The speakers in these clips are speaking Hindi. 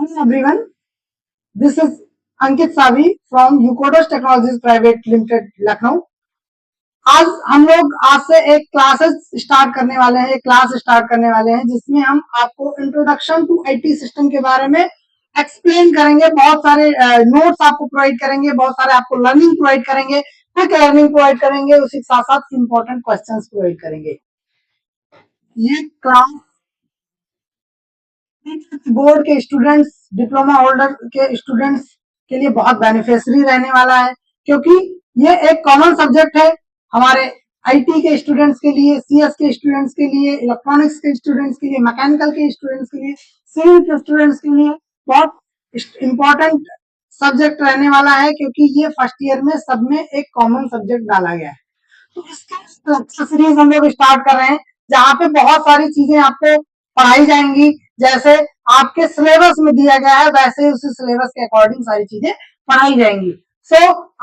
Hello everyone, this is Ankit Savi from Ucodos Technologies Private Limited Lucknow. आज हम लोग आज से एक क्लास स्टार्ट करने वाले हैं जिसमें हम आपको इंट्रोडक्शन टू आईटी सिस्टम के बारे में एक्सप्लेन करेंगे। बहुत सारे नोट्स आपको प्रोवाइड करेंगे, बहुत सारे आपको लर्निंग प्रोवाइड करेंगे, क्विक लर्निंग प्रोवाइड करेंगे, उसी के साथ साथ इंपॉर्टेंट क्वेश्चंस प्रोवाइड करेंगे। ये क्लास बोर्ड के स्टूडेंट्स, डिप्लोमा होल्डर के स्टूडेंट्स के लिए बहुत बेनिफिशियरी रहने वाला है, क्योंकि ये एक कॉमन सब्जेक्ट है हमारे आईटी के स्टूडेंट्स के लिए, सीएस के स्टूडेंट्स के लिए, इलेक्ट्रॉनिक्स के स्टूडेंट्स के लिए, मैकेनिकल के स्टूडेंट्स के लिए, सिविल के स्टूडेंट्स के लिए बहुत इंपॉर्टेंट सब्जेक्ट रहने वाला है, क्योंकि ये फर्स्ट ईयर में सब में एक कॉमन सब्जेक्ट डाला गया है। तो इसका सीरीज हम लोग स्टार्ट कर रहे हैं, जहाँ पे बहुत सारी चीजें आपको पढ़ाई जाएंगी। जैसे आपके सिलेबस में दिया गया है वैसे उसी सिलेबस के अकॉर्डिंग सारी चीजें पढ़ाई जाएंगी। सो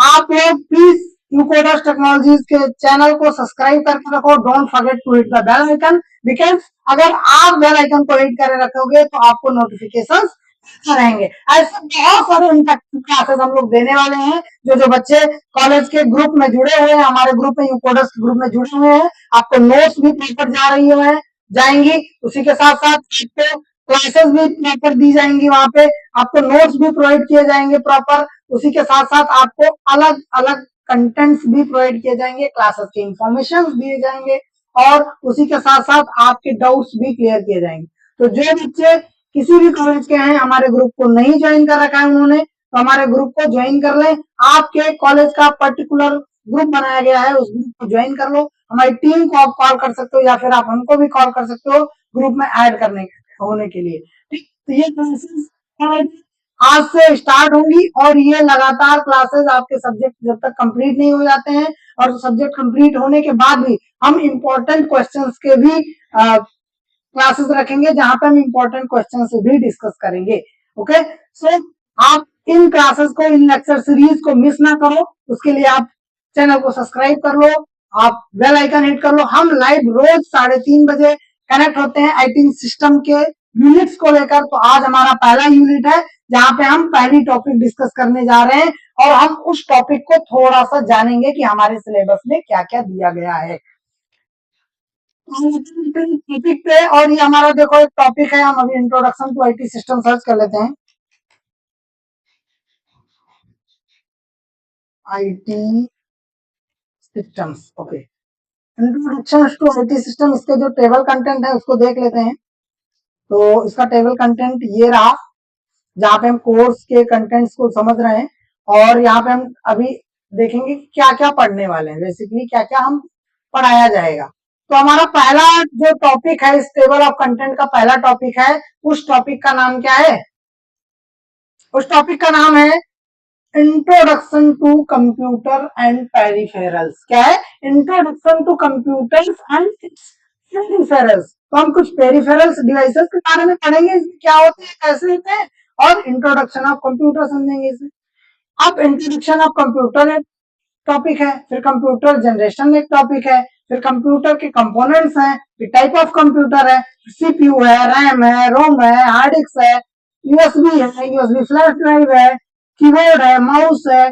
आप लोग प्लीज यूकोडस टेक्नोलॉजीज के चैनल को सब्सक्राइब करके रखो। Don't forget to hit the bell icon, because अगर आप बेल आइकन को हिट करे रखोगे तो आपको नोटिफिकेशन रहेंगे। ऐसे बहुत सारे इंटरेक्टिव क्लासेस हम लोग देने वाले हैं। जो बच्चे कॉलेज के ग्रुप में जुड़े हुए हैं, हमारे ग्रुप में, यूकोडस ग्रुप में जुड़े हुए हैं, आपको नोट्स भी प्रॉपर जा रही है जाएंगी। उसी के साथ साथ आपको क्लासेस भी प्रॉपर दी जाएंगी, वहां पे आपको नोट्स भी प्रोवाइड किए जाएंगे प्रॉपर। उसी के साथ साथ आपको अलग अलग कंटेंट्स भी प्रोवाइड किए जाएंगे, क्लासेस के इंफॉर्मेशन दिए जाएंगे, और उसी के साथ साथ आपके डाउट्स भी क्लियर किए जाएंगे। तो जो बच्चे किसी भी कॉलेज के हैं, हमारे ग्रुप को नहीं ज्वाइन कर रखा है उन्होंने, तो हमारे ग्रुप को ज्वाइन कर लें। आपके कॉलेज का पर्टिकुलर ग्रुप बनाया गया है, उस ग्रुप को ज्वाइन कर लो। हमारी टीम को आप कॉल कर सकते हो, या फिर आप हमको भी कॉल कर सकते हो ग्रुप में ऐड करने होने के लिए। ठीक, तो ये क्लासेस आज से स्टार्ट होंगी, और ये लगातार क्लासेस आपके सब्जेक्ट जब तक कंप्लीट नहीं हो जाते हैं, और सब्जेक्ट कंप्लीट होने के बाद भी हम इंपॉर्टेंट क्वेश्चंस के भी क्लासेस रखेंगे, जहां पे हम इंपॉर्टेंट क्वेश्चन से भी डिस्कस करेंगे। ओके, सो आप इन क्लासेस को, इन लेक्चर सीरीज को मिस ना करो, उसके लिए आप चैनल को सब्सक्राइब कर लो, आप बेल आइकन हिट कर लो। हम लाइव रोज 3:30 बजे कनेक्ट होते हैं आईटी सिस्टम के यूनिट्स को लेकर। तो आज हमारा पहला यूनिट है, जहां पे हम पहली टॉपिक डिस्कस करने जा रहे हैं, और हम उस टॉपिक को थोड़ा सा जानेंगे कि हमारे सिलेबस में क्या क्या दिया गया है टॉपिक पे। और ये हमारा देखो एक टॉपिक है, हम अभी introduction to IT system search कर लेते हैं। IT systems, okay, introduction to IT system, इसके जो टेबल कंटेंट है उसको देख लेते हैं। तो इसका टेबल कंटेंट ये रहा, जहाँ पे हम कोर्स के कंटेंट्स को समझ रहे हैं, और यहाँ पे हम अभी देखेंगे क्या क्या पढ़ने वाले हैं, बेसिकली क्या क्या हम पढ़ाया जाएगा। तो हमारा पहला जो टॉपिक है इस टेबल ऑफ कंटेंट का, पहला टॉपिक है, उस टॉपिक का नाम क्या है? उस टॉपिक का नाम है introduction to computer and peripherals. क्या है? Introduction to computers and peripherals. तो हम कुछ पेरिफेरल्स डिवाइसेस के बारे में पढ़ेंगे, क्या होते हैं, कैसे होते हैं, और इंट्रोडक्शन ऑफ कंप्यूटर समझेंगे इसमें। अब इंट्रोडक्शन ऑफ कंप्यूटर एक टॉपिक है, फिर कंप्यूटर जनरेशन एक टॉपिक है, फिर कंप्यूटर के कंपोनेंट्स हैं, फिर टाइप ऑफ कंप्यूटर है, सीपीयू है, रैम है, रोम है, हार्ड डिस्क है, यूएसबी है, यूएसबी फ्लैश ड्राइव है, कीबोर्ड है, माउस है,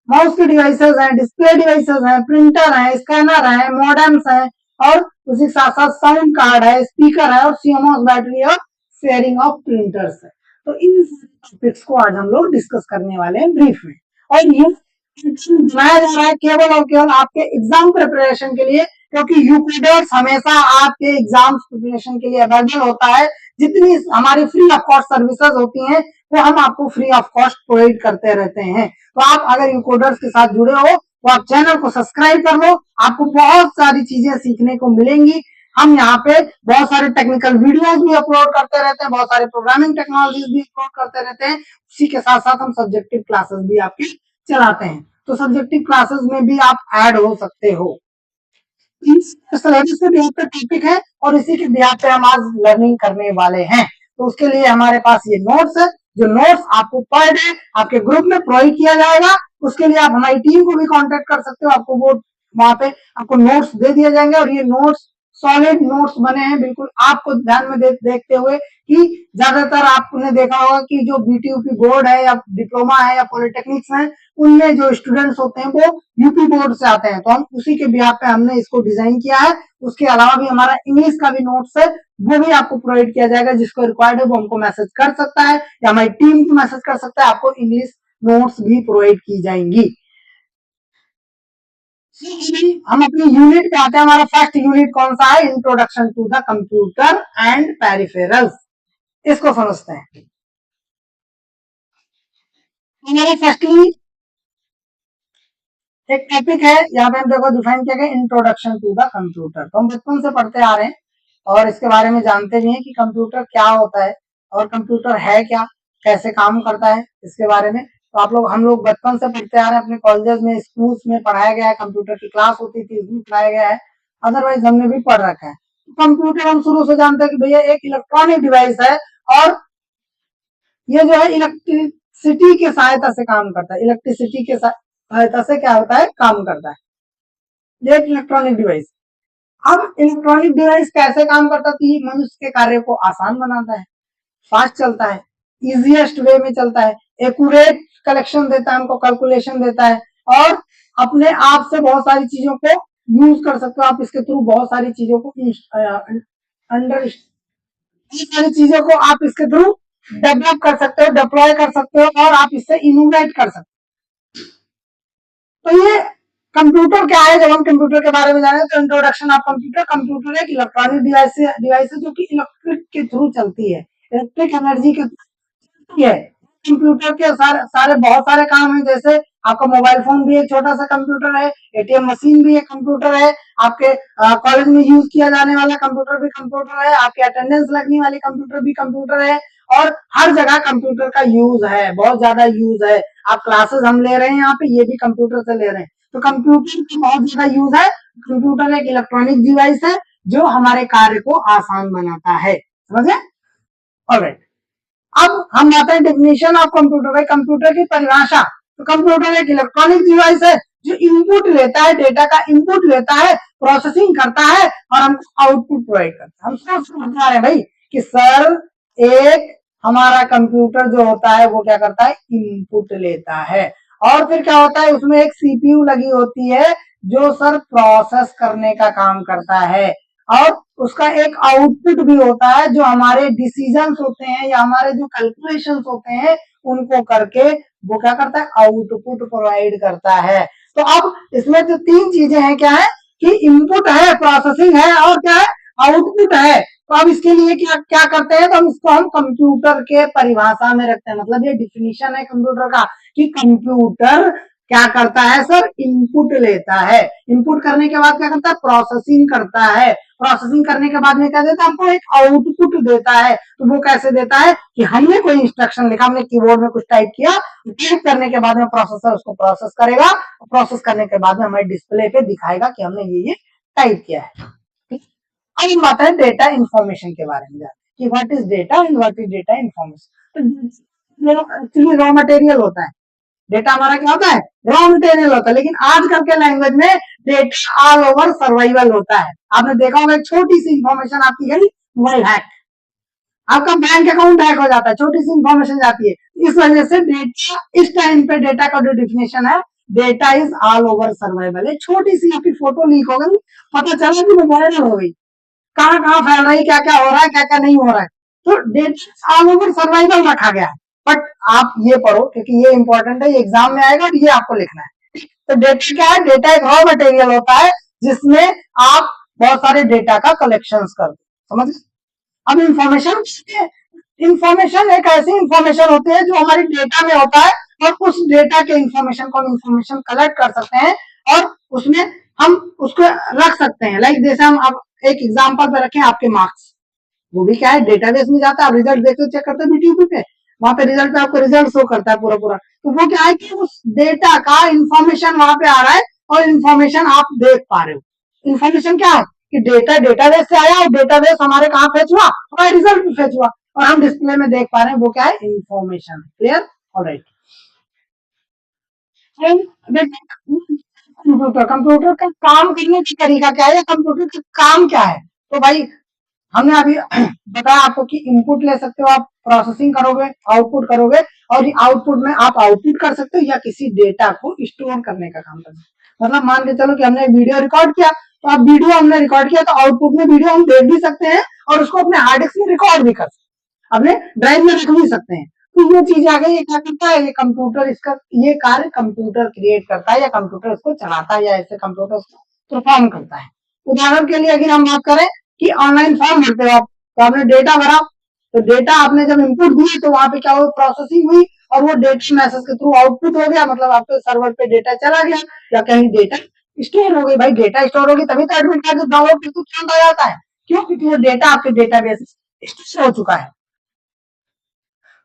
माउस के डिवाइसेस हैं, डिस्प्ले डिवाइसेस हैं, प्रिंटर है, स्कैनर है, मॉडेम्स है, और उसी साथ साथ साउंड कार्ड है, स्पीकर है, और सीएमओएस बैटरी और शेयरिंग ऑफ प्रिंटर्स है। तो इन टॉपिक्स को आज हम लोग डिस्कस करने वाले हैं ब्रीफ में, और ये बनाया जा रहा है केवल और केवल आपके एग्जाम प्रिपरेशन के लिए, क्योंकि यूकोडर्स हमेशा आपके एग्जाम प्रिपरेशन के लिए अवेलेबल होता है। जितनी हमारी फ्री ऑफ कॉस्ट सर्विसेज होती हैं वो हम आपको फ्री ऑफ कॉस्ट प्रोवाइड करते रहते हैं। तो आप अगर यूकोडर्स के साथ जुड़े हो तो आप चैनल को सब्सक्राइब कर लो, आपको बहुत सारी चीजें सीखने को मिलेंगी। हम यहाँ पे बहुत सारे टेक्निकल वीडियोस भी अपलोड करते रहते हैं, बहुत सारे प्रोग्रामिंग टेक्नोलॉजीज भी अपलोड करते रहते हैं। उसी के साथ साथ हम सब्जेक्टिव क्लासेस भी आपकी चलाते हैं, तो सब्जेक्टिव क्लासेस में भी आप ऐड हो सकते हो। सिलेबस के बिहार पे टॉपिक है, और इसी के बिहार पे हम आज लर्निंग करने वाले हैं। तो उसके लिए हमारे पास ये नोट्स है, जो नोट्स आपको पर डे आपके ग्रुप में प्रोवाइड किया जाएगा। उसके लिए आप हमारी टीम को भी कांटेक्ट कर सकते हो, आपको वो वहां पे आपको नोट्स दे दिए जाएंगे, और ये नोट्स सॉलिड नोट्स बने हैं, बिल्कुल आपको ध्यान में देखते हुए कि ज्यादातर आपने देखा होगा कि जो बीटीयूपी बोर्ड है या डिप्लोमा है या पॉलिटेक्निक्स है, उनमें जो स्टूडेंट्स होते हैं वो यूपी बोर्ड से आते हैं, तो हम उसी के बिहाफ पे हमने इसको डिजाइन किया है। उसके अलावा भी हमारा इंग्लिश का भी नोट्स है, वो भी आपको प्रोवाइड किया जाएगा, जिसको रिक्वायर्ड है वो हमको मैसेज कर सकता है या हमारी टीम को मैसेज कर सकता है, आपको इंग्लिश नोट्स भी प्रोवाइड की जाएंगी। हम अपनी यूनिट पे आते हैं। हमारा फर्स्ट यूनिट कौन सा है? Introduction to the computer and peripherals. इसको समझते हैं। हमारा फर्स्टली एक टॉपिक है, यहाँ पे हम देखो डिफाइन किया गया इंट्रोडक्शन टू द कंप्यूटर। तो हम बचपन से पढ़ते आ रहे हैं और इसके बारे में जानते भी हैं कि कंप्यूटर क्या होता है और कंप्यूटर है क्या, कैसे काम करता है, इसके बारे में। तो हम लोग बचपन से पढ़ते आ रहे हैं, अपने कॉलेजेस में, स्कूल्स में पढ़ाया गया है, कंप्यूटर की क्लास होती थी उसमें पढ़ाया गया है, अदरवाइज हमने भी पढ़ रखा है। कंप्यूटर हम शुरू से जानते हैं कि भैया एक इलेक्ट्रॉनिक डिवाइस है और ये जो है इलेक्ट्रिसिटी की सहायता से काम करता है। इलेक्ट्रिसिटी के सहायता से क्या होता है? काम करता है। ये एक इलेक्ट्रॉनिक डिवाइस। अब इलेक्ट्रॉनिक डिवाइस कैसे काम करता है? ये मनुष्य के कार्य को आसान बनाता है, फास्ट चलता है, इजीएस्ट वे में चलता है, एक्यूरेट कलेक्शन देता है, हमको कैलकुलेशन देता है और अपने आप से बहुत सारी चीजों को यूज कर सकते हो आप इसके थ्रू। बहुत सारी चीजों को अंडर सारी चीजों को आप इसके थ्रू डेवलप कर सकते हो, डिप्लॉय कर सकते हो और आप इससे इनोवेट कर सकते हो। तो ये कंप्यूटर क्या है? जब हम कंप्यूटर के बारे में जाने तो इंट्रोडक्शन ऑफ कंप्यूटर। कंप्यूटर एक इलेक्ट्रॉनिक डिवाइस है जो कि इलेक्ट्रिक के थ्रू चलती है, इलेक्ट्रिक एनर्जी के थ्रू है। कंप्यूटर के सारे बहुत सारे काम है, जैसे आपका मोबाइल फोन भी एक छोटा सा कंप्यूटर है, एटीएम मशीन भी एक कंप्यूटर है, आपके कॉलेज में यूज किया जाने वाला कंप्यूटर भी कंप्यूटर है, आपके अटेंडेंस लगने वाली कंप्यूटर भी कंप्यूटर है और हर जगह कंप्यूटर का यूज है, बहुत ज्यादा यूज है। आप क्लासेस हम ले रहे हैं यहाँ पे, ये भी कंप्यूटर से ले रहे हैं, तो कंप्यूटर का बहुत ज्यादा यूज है। कंप्यूटर एक इलेक्ट्रॉनिक डिवाइस है जो हमारे कार्य को आसान बनाता है, समझे? ऑलराइट, अब हम आते हैं डेफिनेशन ऑफ कंप्यूटर। भाई कंप्यूटर की परिभाषा, तो कंप्यूटर एक इलेक्ट्रॉनिक डिवाइस है जो इनपुट लेता है, डेटा का इनपुट लेता है, प्रोसेसिंग करता है और हमको आउटपुट प्रोवाइड करता है। हम सब समझ रहे हैं भाई कि सर एक हमारा कंप्यूटर जो होता है वो क्या करता है? इनपुट लेता है और फिर क्या होता है? उसमें एक सीपीयू लगी होती है जो सर प्रोसेस करने का काम करता है और उसका एक आउटपुट भी होता है जो हमारे डिसीजंस होते हैं या हमारे जो कैलकुलेशंस होते हैं उनको करके वो क्या करता है? आउटपुट प्रोवाइड करता है। तो अब इसमें जो तीन चीजें हैं, क्या है? कि इनपुट है, प्रोसेसिंग है और क्या है? आउटपुट है। तो अब इसके लिए क्या क्या करते हैं? तो हम कंप्यूटर के परिभाषा में रखते हैं, मतलब ये डिफिनीशन है कंप्यूटर का कि कंप्यूटर क्या करता है सर? इनपुट लेता है, इनपुट करने के बाद क्या करता है? प्रोसेसिंग करता है, प्रोसेसिंग करने के बाद में क्या देता है? हमको एक आउटपुट देता है। तो वो कैसे देता है? कि हमने कोई इंस्ट्रक्शन लिखा, हमने कीबोर्ड में कुछ टाइप किया, टाइप करने के बाद में प्रोसेसर उसको प्रोसेस करेगा, प्रोसेस करने के बाद में हमारे डिस्प्ले पे दिखाएगा कि हमने ये टाइप किया है। अब हम बात है डेटा इंफॉर्मेशन के बारे में जानते हैं कि what is data and what is data information. तो एक्चुअली रॉ मटेरियल होता है डेटा, हमारा क्या होता है? रॉ मटेरियल होता है। लेकिन आजकल के लैंग्वेज में डेटा ऑल ओवर सर्वाइवल होता है। आपने देखा होगा एक छोटी सी इंफॉर्मेशन आपकी गई, मोबाइल हैक, आपका बैंक अकाउंट हैक हो जाता है, छोटी सी इंफॉर्मेशन जाती है। इस वजह से डेटा, इस टाइम पे डेटा का जो डिफिनेशन है, data is all over survival है। छोटी सी आपकी फोटो लीक हो गई, पता चला कि वो वायरल हो गई, कहाँ कहाँ फैल रही, क्या क्या हो रहा है, क्या क्या नहीं हो रहा है, तो डेटा ऑल ओवर सर्वाइवल रखा गया है। बट आप ये पढ़ो क्योंकि ये इंपॉर्टेंट है, ये एग्जाम में आएगा और ये आपको लिखना है। तो डेटा क्या है? डेटा एक रॉ मटेरियल होता है जिसमें आप बहुत सारे डेटा का कलेक्शन करते हो, समझ? अब इंफॉर्मेशन, इंफॉर्मेशन एक ऐसी इंफॉर्मेशन होती है जो हमारी डेटा में होता है और उस डेटा के इंफॉर्मेशन को हम इंफॉर्मेशन कलेक्ट कर सकते हैं और उसमें हम उसको रख सकते हैं। लाइक जैसे हम अब एक एग्जांपल पे रखें, आपके मार्क्स, वो भी क्या है? डेटाबेस में जाता है, आप रिजल्ट देखते चेक करते हैं बीटीयूपी पे, वहां पे रिजल्ट पे आपको रिजल्ट शो करता है पूरा पूरा। तो वो क्या है कि उस डेटा का इंफॉर्मेशन वहां पे आ रहा है और इंफॉर्मेशन आप देख पा रहे हो। इंफॉर्मेशन क्या है? कि डेटा डेटाबेस से आया और डेटाबेस हमारे कहाँ फेच हुआ? हमारे रिजल्ट में फेच हुआ और हम डिस्प्ले में देख पा रहे हैं, वो क्या है? इंफॉर्मेशन। क्लियर? ऑलराइट। कंप्यूटर का काम करने का तरीका क्या है या कंप्यूटर का काम क्या है। तो भाई हमने अभी बताया आपको कि इनपुट ले सकते हो आप, प्रोसेसिंग करोगे, आउटपुट करोगे, और आउटपुट में आप आउटपुट कर सकते हो या किसी डेटा को स्टोर करने का काम कर सकते हो। मतलब मान के चलो कि हमने वीडियो रिकॉर्ड किया, तो अब वीडियो हमने रिकॉर्ड किया तो आउटपुट में वीडियो हम देख भी सकते हैं और उसको अपने हार्ड डिस्क में रिकॉर्ड भी कर सकते हैं, अपने ड्राइव में रख भी सकते हैं। तो ये चीज आ गई, ये क्या करता है, ये कंप्यूटर इसका ये कार्य कंप्यूटर क्रिएट करता है या कंप्यूटर इसको चलाता है या ऐसे कंप्यूटर परफॉर्म करता है। उदाहरण के लिए अगर हम बात करें कि ऑनलाइन फॉर्म भरते हो आप, तो आपने डेटा भरा, तो डेटा आपने जब इनपुट दिए तो वहां पे क्या हुआ, प्रोसेसिंग हुई और वो डेटा मैसेज के थ्रू आउटपुट हो गया, मतलब आपके सर्वर पे डेटा चला गया या कहीं डेटा स्टोर हो गई। भाई डेटा स्टोर होगी तभी तो एडमिट कार्ड डाउनलोड करके तुरंत आ जाता है, क्यों, क्योंकि वो डेटा आपके डेटाबेस में स्टोर हो चुका है।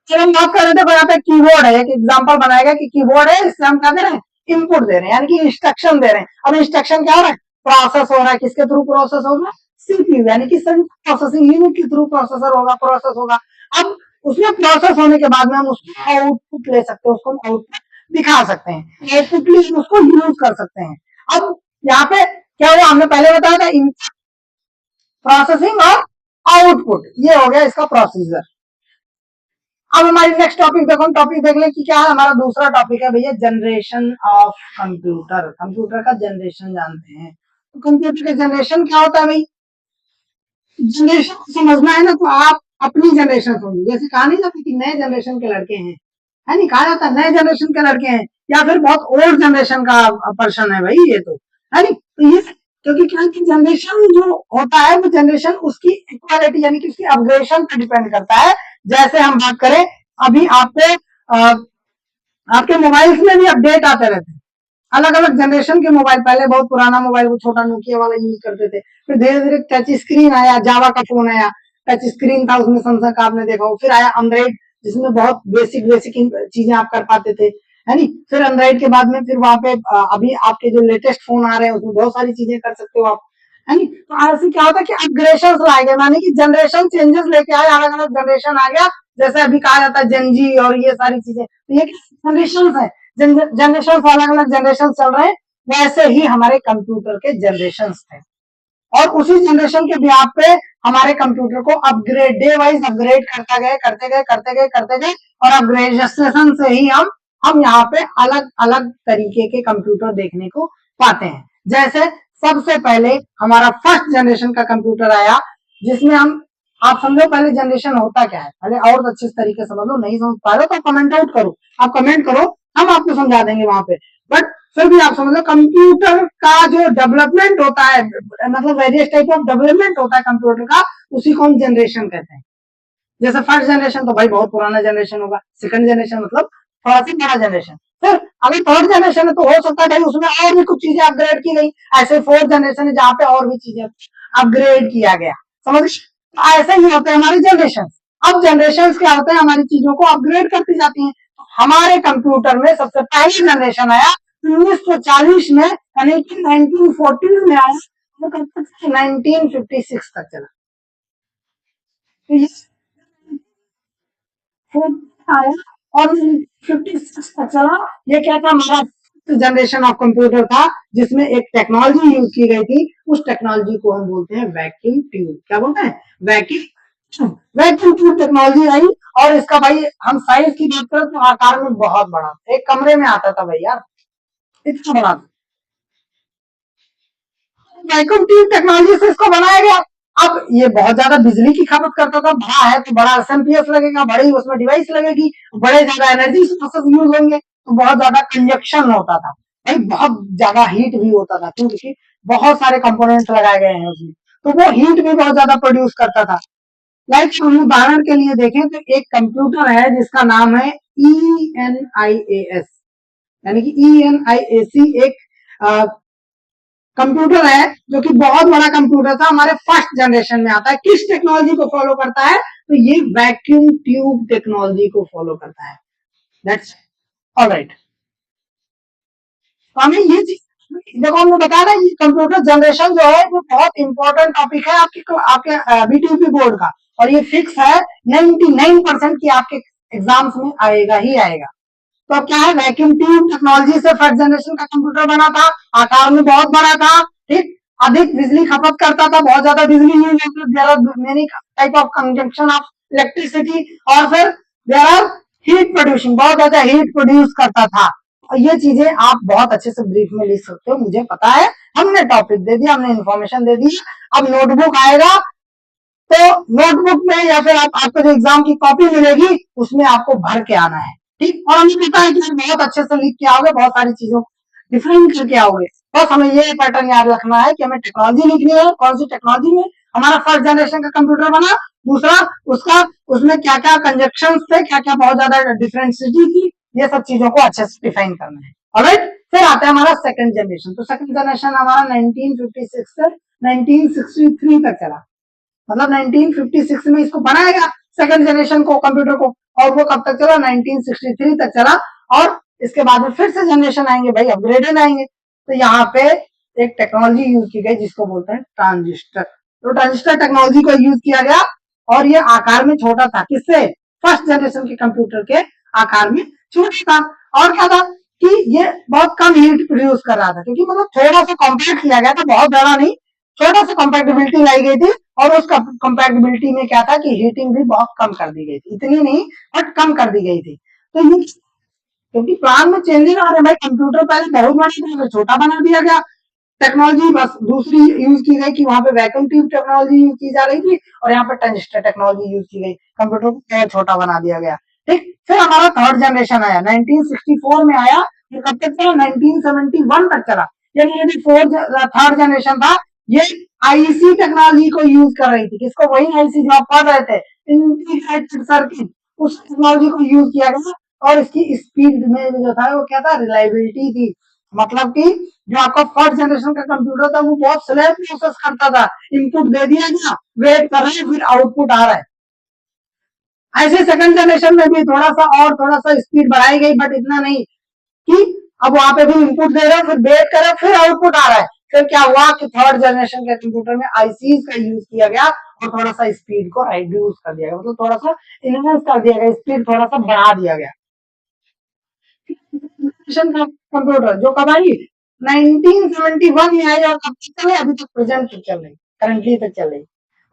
फिर हम बात कर रहे थे, यहाँ पे कीबोर्ड है, एक एग्जांपल बनाएगा कि कीबोर्ड है, इससे हम क्या दे रहे हैं, इनपुट दे रहे हैं, यानी कि इंस्ट्रक्शन दे रहे हैं। अब इंस्ट्रक्शन क्या हो रहा है, प्रोसेस हो रहा है, किसके थ्रू प्रोसेस होगा, सीपीयू, यानी कि सेंट्रल प्रोसेसिंग यूनिट के थ्रू प्रोसेसर होगा, प्रोसेस होगा। अब उसमें प्रोसेस होने के बाद में हम उसको आउटपुट ले सकते हैं, उसको हम आउटपुट दिखा सकते हैं, आउटपुट लिए हम उसको यूज कर सकते हैं। अब यहाँ पे क्या हुआ, हमने पहले बताया था इनपुट, प्रोसेसिंग और आउटपुट, ये हो गया इसका प्रोसीजर। अब हमारी नेक्स्ट टॉपिक देखो, हम टॉपिक देख लें कि क्या है। हमारा दूसरा टॉपिक है भैया जनरेशन ऑफ कंप्यूटर। कंप्यूटर का जनरेशन जानते हैं, तो कंप्यूटर का जनरेशन क्या होता है भाई, जनरेशन समझना है ना तो आप अपनी जनरेशन समझिए। जैसे कहा नहीं जाता कि नए जनरेशन के लड़के हैं, है नहीं, कहा जाता है नए जनरेशन के लड़के हैं, या फिर बहुत ओल्ड जनरेशन का पर्सन है भाई ये तो, है नहीं। तो ये क्योंकि क्या है, जनरेशन जो होता है वो जनरेशन उसकी इक्वालिटी यानी कि उसकी अपग्रेडेशन पर डिपेंड करता है। जैसे हम बात करें, अभी आपको आपके मोबाइल्स में भी अपडेट आते रहते हैं, अलग अलग जनरेशन के मोबाइल। पहले बहुत पुराना मोबाइल वो छोटा नोकिया वाला यूज करते थे, फिर धीरे धीरे टच स्क्रीन आया, जावा का फोन आया, टच स्क्रीन था उसमें, सैमसंग का आपने देखा हो। फिर आया एंड्रॉइड जिसमें बहुत बेसिक बेसिक चीजें आप कर पाते थे, है नी। फिर एंड्रॉइड के बाद में फिर वहां पे अभी आपके जो लेटेस्ट फोन आ रहे हैं उसमें बहुत सारी चीजें कर सकते हो आप, है नी। तो ऐसे क्या होता है कि अपग्रेडेशन लाए गए, माने कि जनरेशन चेंजेस लेके आए, अलग अलग जनरेशन आ गया। जैसे अभी कहा जाता है जनजी और ये सारी चीजें, तो ये जनरेशन है, जनरेशन अलग अलग जनरेशन चल रहे हैं। वैसे ही हमारे कंप्यूटर के जनरेशन थे, और उसी जनरेशन के बिहाफ पे हमारे कंप्यूटर को अपग्रेड डे वाइज अपग्रेड करता गए, करते गए करते गए करते गए, और अपग्रेडेशन से ही हम यहाँ पे अलग अलग तरीके के कंप्यूटर देखने को पाते हैं। जैसे सबसे पहले हमारा फर्स्ट जनरेशन का कंप्यूटर आया, जिसमें हम, आप समझो पहले जनरेशन होता क्या है, पहले और अच्छे तरीके समझ लो, नहीं समझ पा रहे हो तो कमेंट आउट करो, आप कमेंट करो, हम आपको समझा देंगे वहां पे। बट फिर भी आप समझ लो, कंप्यूटर का जो डेवलपमेंट होता है, मतलब वेरियस टाइप ऑफ डेवलपमेंट होता है कंप्यूटर का, उसी को हम जनरेशन कहते हैं। जैसे फर्स्ट जनरेशन तो भाई बहुत पुराना जनरेशन होगा, सेकंड जनरेशन मतलब थोड़ा सा नया जनरेशन, फिर अगर थर्ड जनरेशन है तो हो सकता है भाई उसमें और भी कुछ चीजें अपग्रेड की गई। ऐसे फोर्थ जनरेशन है जहाँ पे और भी चीजें अपग्रेड किया गया, समझ। तो ऐसे ही होते हैं हमारे जनरेशन। अब जनरेशन क्या होते हैं, हमारी चीजों को अपग्रेड करती जाती हैं। तो हमारे कंप्यूटर में सबसे पहली जनरेशन आया 1940 में, यानी कि 1914 में आया, तो कब तक 1956 तक चला। तो ये आया और 56 तक चला। ये क्या था, हमारा जनरेशन ऑफ कंप्यूटर था, जिसमें एक टेक्नोलॉजी यूज की गई थी। उस टेक्नोलॉजी को हम बोलते हैं वैक्यूम ट्यूब। क्या बोलते हैं, वैक्यूम वैक्यूम ट्यूब टेक्नोलॉजी आई। और इसका भाई हम साइज की बात करें तो आकार में बहुत बड़ा, एक कमरे में आता था भाई यार, इतना बड़ा। वैक्यूम ट्यूब टेक्नोलॉजी से इसको बनाया गया। अब ये बहुत ज्यादा बिजली की खपत करता था, बड़ा है तो बड़ा एसएमपीएस लगेगा, बड़ी उसमें डिवाइस लगेगी, बड़े ज्यादा एनर्जी सोर्सेस यूज होंगे, तो बहुत ज्यादा कंजक्शन होता था भाई, बहुत ज्यादा हीट भी होता था, क्योंकि बहुत सारे कंपोनेंट्स लगाए गए हैं उसमें, तो वो हीट भी बहुत ज्यादा प्रोड्यूस करता था। लाइक हम उदाहरण के लिए देखें तो एक कंप्यूटर है जिसका नाम है ENIAC, यानी कि ENIAC एक कंप्यूटर है जो कि बहुत बड़ा कंप्यूटर था, हमारे फर्स्ट जनरेशन में आता है। किस टेक्नोलॉजी को फॉलो करता है, तो ये वैक्यूम ट्यूब टेक्नोलॉजी को फॉलो करता है। That's alright. तो हमें ये चीज देखो, हमने बताया ना, ये कंप्यूटर जनरेशन जो है वो बहुत इंपॉर्टेंट टॉपिक है आपके बीटीयूपी बोर्ड का, और ये फिक्स है 99% की आपके एग्जाम्स में आएगा ही आएगा। तो अब क्या है, वैक्यूम ट्यूब टेक्नोलॉजी से फर्स्ट जनरेशन का कंप्यूटर बना था, आकार में बहुत बड़ा था, ठीक, अधिक बिजली खपत करता था, बहुत ज्यादा बिजली यूज होती, there are many type of consumption of electricity, और फिर देयर आर हीट प्रोड्यूसिंग, बहुत ज्यादा हीट प्रोड्यूस करता था। और ये चीजें आप बहुत अच्छे से ब्रीफ में लिख सकते हो, मुझे पता है, हमने टॉपिक दे दिया, हमने इन्फॉर्मेशन दे दी। अब नोटबुक आएगा, तो नोटबुक में या फिर आपको जो एग्जाम की कॉपी मिलेगी उसमें आपको भर के आना है, ठीक। और हमें पता है कि हम बहुत अच्छे से लिख के आओगे, बहुत सारी चीजों को डिफरेंट करके आओगे। बस हमें ये पैटर्न याद रखना है कि हमें टेक्नोलॉजी लिखनी है, कौन सी टेक्नोलॉजी में हमारा फर्स्ट जनरेशन का कंप्यूटर बना, दूसरा उसका उसमें क्या क्या कंजक्शन थे, क्या क्या बहुत ज्यादा डिफरेंसिटी थी, ये सब चीजों को अच्छे से डिफाइन करना है। ऑलराइट, फिर आता है हमारा सेकंड जनरेशन। तो सेकंड जनरेशन हमारा 1956 से 1963 तक चला, मतलब 1956 में इसको बनाया गया सेकंड जनरेशन को कंप्यूटर को, और वो कब तक चला, 1963 तक चला। और इसके बाद में फिर से जनरेशन आएंगे भाई, अपग्रेडेड आएंगे। तो यहाँ पे एक टेक्नोलॉजी यूज की गई जिसको बोलते हैं ट्रांजिस्टर। तो ट्रांजिस्टर टेक्नोलॉजी को यूज किया गया, और ये आकार में छोटा था, किससे, फर्स्ट जनरेशन के कंप्यूटर के आकार में छोटा था। और क्या था कि ये बहुत कम हीट प्रोड्यूस कर रहा था, क्योंकि मतलब थोड़ा सा कॉम्पैक्ट किया गया था, बहुत ज्यादा नहीं, छोटा सा कॉम्पैक्टिबिलिटी लाई गई थी। और उस कंपैटिबिलिटी में क्या था कि हीटिंग भी बहुत कम कर दी गई थी, इतनी नहीं बट कम कर दी गई थी। तो ये क्योंकि प्लान में चेंजेस आ रहे भाई, कंप्यूटर पहले बहुत बड़ा था, फिर छोटा बना दिया गया। टेक्नोलॉजी बस दूसरी यूज की गई कि वहां पे वैक्यूम ट्यूब टेक्नोलॉजी यूज की जा रही थी, और यहाँ पे ट्रांजिस्टर टेक्नोलॉजी यूज की गई, कंप्यूटर को छोटा बना दिया गया, ठीक। फिर हमारा थर्ड जनरेशन आया, 1964 में आया, फिर कब तक चला, 1971 तक चला। यानी ये फोर्थ थर्ड जनरेशन था, ये आईसी टेक्नोलॉजी को यूज कर रही थी, किसको, वही आईसी जो आप पढ़ रहे थे, इंटीग्रेटेड सर्किट, उस टेक्नोलॉजी को यूज किया गया। और इसकी स्पीड में जो था वो क्या था, रिलायबिलिटी थी। मतलब कि जो आपका फर्स्ट जनरेशन का कंप्यूटर था वो बहुत स्लो प्रोसेस करता था, इनपुट दे दिया गया, वेट कर रहे हैं, फिर आउटपुट आ रहा है। ऐसे सेकंड जनरेशन में भी थोड़ा सा स्पीड बढ़ाई गई, बट इतना नहीं कि अब वहां पे भी इनपुट दे रहे हैं, फिर वेट कर रहे हैं, फिर आउटपुट आ रहा है। फिर क्या हुआ कि थर्ड जनरेशन के कंप्यूटर में आईसीज का यूज किया गया, और थोड़ा सा स्पीड को रिड्यूस कर दिया गया, मतलब थोड़ा सा इनहेंस कर दिया गया, स्पीड थोड़ा सा बढ़ा दिया गया। का कंप्यूटर जो कब आई, 1971 में आई, और कब तक चले, अभी तक प्रेजेंट तक चल रही, करंटली तक चल रही।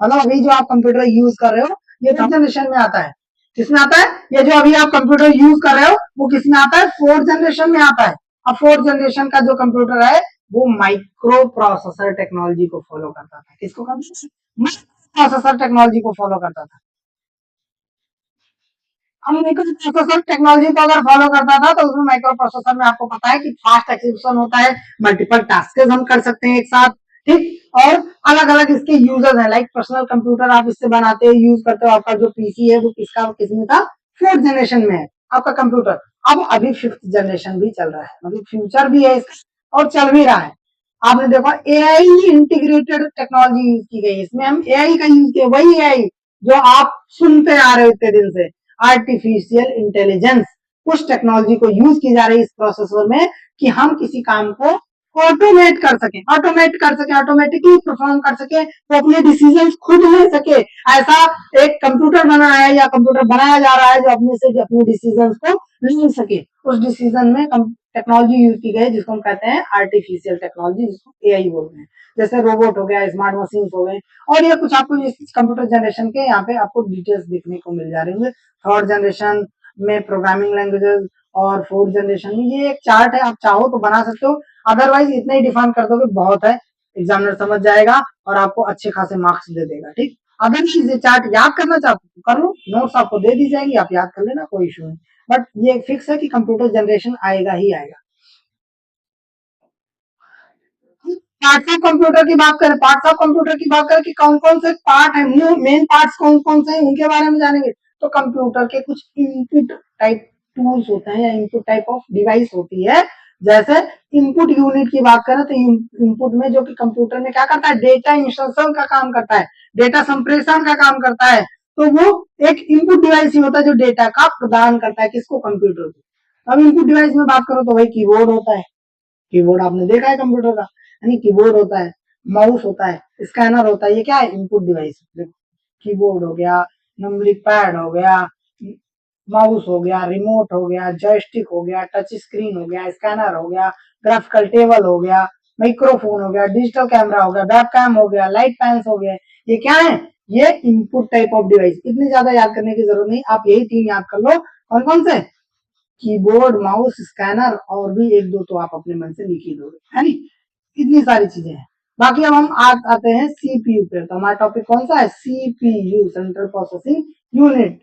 मतलब अभी जो आप कंप्यूटर यूज कर रहे हो ये थर्ड जनरेशन में आता है। किसमें आता है, ये जो अभी आप कंप्यूटर यूज कर रहे हो वो किसमें आता है, फोर्थ जनरेशन में आता है। अब फोर्थ जनरेशन का जो कंप्यूटर है वो माइक्रो प्रोसेसर टेक्नोलॉजी को फॉलो करता था, किसको करता था, माइक्रो प्रोसेसर टेक्नोलॉजी को फॉलो करता था। हम माइक्रो प्रोसेसर टेक्नोलॉजी को अगर फॉलो करता था तो उसमें माइक्रो प्रोसेसर में आपको पता है कि फास्ट एग्जीक्यूशन होता है, मल्टीपल टास्क हम कर सकते हैं एक साथ, ठीक। और अलग अलग इसके यूजर्स हैं, लाइक पर्सनल कंप्यूटर आप इससे बनाते हो, यूज करते हो, आपका जो पीसी है वो किसमें था, फोर्थ जनरेशन में है आपका कंप्यूटर। अब अभी फिफ्थ जनरेशन भी चल रहा है, मतलब फ्यूचर भी है इसका और चल भी रहा है। आपने देखा एआई इंटीग्रेटेड टेक्नोलॉजी यूज की गई, इसमें हम एआई का यूज किया, वही एआई जो आप सुनते आ रहे हो इतने दिन से, आर्टिफिशियल इंटेलिजेंस, उस टेक्नोलॉजी को यूज की जा रही है इस प्रोसेसर में कि हम किसी काम को ऑटोमेटिकली परफॉर्म कर सके, वो अपने डिसीजन खुद ले सके। ऐसा एक कंप्यूटर बना है या कंप्यूटर बनाया जा रहा है जो अपने से अपने डिसीजन को ले सके। उस डिसीजन में टेक्नोलॉजी यूज की गई जिसको हम कहते हैं आर्टिफिशियल टेक्नोलॉजी, जिसको एआई बोलते हैं। जैसे रोबोट हो गया, स्मार्ट मशीन हो गए, और ये कुछ आपको इस कंप्यूटर जनरेशन के यहाँ पे आपको डिटेल्स देखने को मिल जा रही है। थर्ड जनरेशन में प्रोग्रामिंग लैंग्वेजेस, और फोर्थ जनरेशन में ये एक चार्ट है, आप चाहो तो बना सकते हो, अदरवाइज इतना ही डिफाइन कर दोगे बहुत है, एग्जामिनर समझ जाएगा और आपको अच्छे खासे मार्क्स दे देगा, ठीक। अगर ये चार्ट याद करना चाहते हो कर लो, नोट्स आपको दे दी जाएगी, आप याद कर लेना, कोई इशू नहीं। बट ये फिक्स है कि कंप्यूटर जनरेशन आएगा ही आएगा। पार्ट्स ऑफ कंप्यूटर की बात करें, पार्ट्स ऑफ कंप्यूटर की बात करें कि कौन कौन से पार्ट है, मेन पार्ट्स कौन कौन से हैं उनके बारे में जानेंगे। तो कंप्यूटर के कुछ इनपुट टाइप टूल्स होते हैं या इनपुट टाइप ऑफ डिवाइस होती है। जैसे इनपुट यूनिट की बात करें तो इनपुट में जो कि कंप्यूटर में क्या करता है, डेटा इंस्ट्रक्शन का काम करता है, डेटा संप्रेषण का काम करता है। तो वो एक इनपुट डिवाइस ही होता है जो डेटा का प्रदान करता है, किसको, कंप्यूटर को। अब इनपुट डिवाइस में बात करो तो भाई कीबोर्ड होता है, कीबोर्ड आपने देखा है कंप्यूटर का, यानी कीबोर्ड होता है, माउस होता है, स्कैनर होता है, ये क्या है, इनपुट डिवाइस। कीबोर्ड हो गया, नंबरिंग पैड हो गया, माउस हो गया, रिमोट हो गया, जॉयस्टिक हो गया, टच स्क्रीन हो गया, स्कैनर हो गया, ग्राफिकल टेबल हो गया, माइक्रोफोन हो गया, डिजिटल कैमरा हो गया, वेब कैम हो गया, लाइट फैंस हो गए। ये क्या है? ये इनपुट टाइप ऑफ डिवाइस। इतनी ज्यादा याद करने की जरूरत नहीं, आप यही 3 याद कर लो। कौन कौन से? कीबोर्ड, माउस, स्कैनर, और भी 1-2 तो आप अपने मन से लिख ही दोगे, है नी? इतनी सारी चीजें हैं। बाकी अब हम आते हैं सीपीयू पे। तो हमारा टॉपिक कौन सा है? CPU, central processing unit.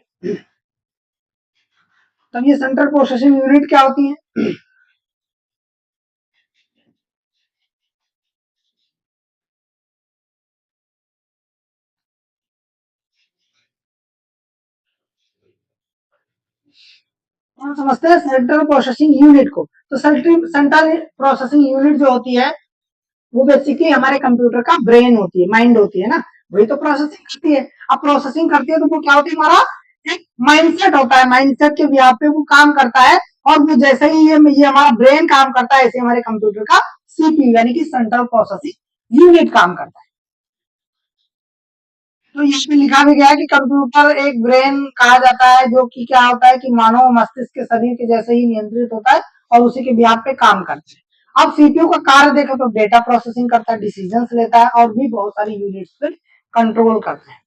तो ये सेंट्रल प्रोसेसिंग यूनिट क्या होती है? कौन समझते हैं सेंट्रल प्रोसेसिंग यूनिट को? तो सेंट्रल प्रोसेसिंग यूनिट जो होती है वो बेसिकली हमारे कंप्यूटर का ब्रेन होती है, माइंड होती है ना, वही तो प्रोसेसिंग करती है। अब प्रोसेसिंग करती है तो वो क्या होती है? हमारा एक माइंडसेट होता है, माइंडसेट के बिहाफ पे वो काम करता है। और वो जैसे ही ये हमारा ब्रेन काम करता है, ऐसे हमारे कंप्यूटर का सीपीयू यानी कि सेंट्रल प्रोसेसिंग यूनिट काम करता है। तो यहाँ पे लिखा भी गया है कि कंप्यूटर एक ब्रेन कहा जाता है, जो कि क्या होता है कि मानव मस्तिष्क के शरीर के जैसे ही नियंत्रित होता है और उसी के बिहाफ पे काम करता है। अब सीपीयू का कार्य देखो तो डेटा प्रोसेसिंग करता है, डिसीजंस लेता है और भी बहुत सारी यूनिट्स पे कंट्रोल करता है।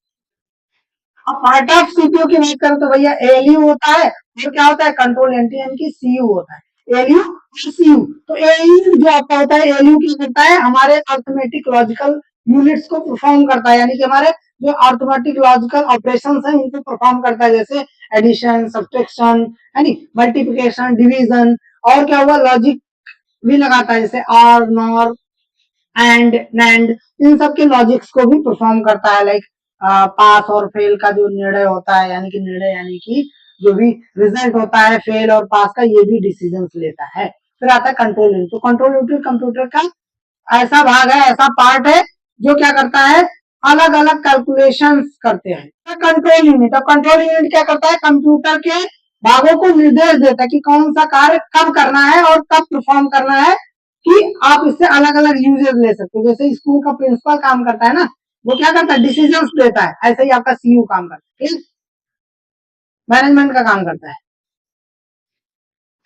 अब पार्ट ऑफ सीपीयू की बात करें तो भैया एलयू होता है, और क्या होता है? कंट्रोल यूनिट यानी कि सीयू होता है। एलयू और सीयू। तो एलयू जो आपका होता है, एलयू क्या करता है? हमारे अर्थमेटिक लॉजिकल यूनिट्स को परफॉर्म करता है, यानी कि हमारे जो अर्थमेटिक लॉजिकल ऑपरेशंस है उनको परफॉर्म करता है, जैसे एडिशन, सब्ट्रैक्शन, यानी मल्टीप्लिकेशन, डिवीजन, और क्या हुआ? लॉजिक भी लगाता है, जैसे आर, नॉर, एंड, नैंड, इन सब के लॉजिक्स को भी परफॉर्म करता है। लाइक पास और फेल का जो निर्णय होता है, यानी कि निर्णय यानी कि जो भी रिजल्ट होता है फेल और पास का, ये भी डिसीजन लेता है। फिर आता है कंट्रोल यूनिट। तो कंट्रोल यूनिट कंप्यूटर का ऐसा भाग है, ऐसा पार्ट है जो क्या करता है? अलग अलग कैलकुलेशन करते हैं। कंट्रोल यूनिट, अब कंट्रोल यूनिट क्या करता है? कंप्यूटर के भागों को निर्देश देता है कि कौन सा कार्य कब करना है और कब परफॉर्म करना है, कि आप इससे अलग अलग यूजेस ले सकते हो। जैसे स्कूल का प्रिंसिपल काम करता है ना, वो क्या करता है? डिसीजन लेता है। ऐसे ही आपका सीयू काम करता है, मैनेजमेंट का काम करता है।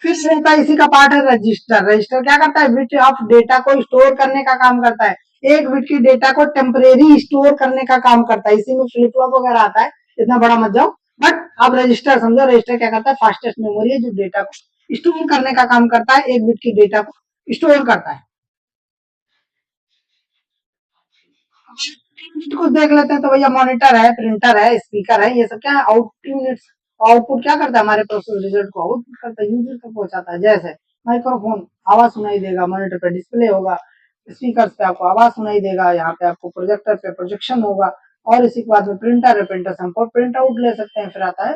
फिर रहता है, इसी का पार्ट है रजिस्टर। रजिस्टर क्या करता है? बिट ऑफ डेटा को स्टोर करने का काम करता है। एक बिट की डेटा को टेम्परेरी स्टोर करने का काम करता है। इसी में फ्लिप फ्लॉप वगैरह आता है, इतना बड़ा मत जाओ। बट आप रजिस्टर समझो, रजिस्टर क्या करता है? फास्टेस्ट मेमोरी है जो डेटा को स्टोर करने का काम करता है, एक बिट की डेटा को स्टोर करता है। कुछ देख लेते हैं तो भैया मॉनिटर है, प्रिंटर है, स्पीकर है, ये सब क्या है? Out units. आउटपुट क्या करता है? हमारे प्रोसेस रिजल्ट को आउटपुट करता है, यूजर तक पहुंचाता है। जैसे माइक्रोफोन आवाज सुनाई देगा, मॉनिटर पे डिस्प्ले होगा, स्पीकर पे आपको आवाज सुनाई देगा, यहाँ पे आपको प्रोजेक्टर पे प्रोजेक्शन होगा, और इसी के बाद में प्रिंटर है, प्रिंटर से हम प्रिंट आउट ले सकते हैं। फिर आता है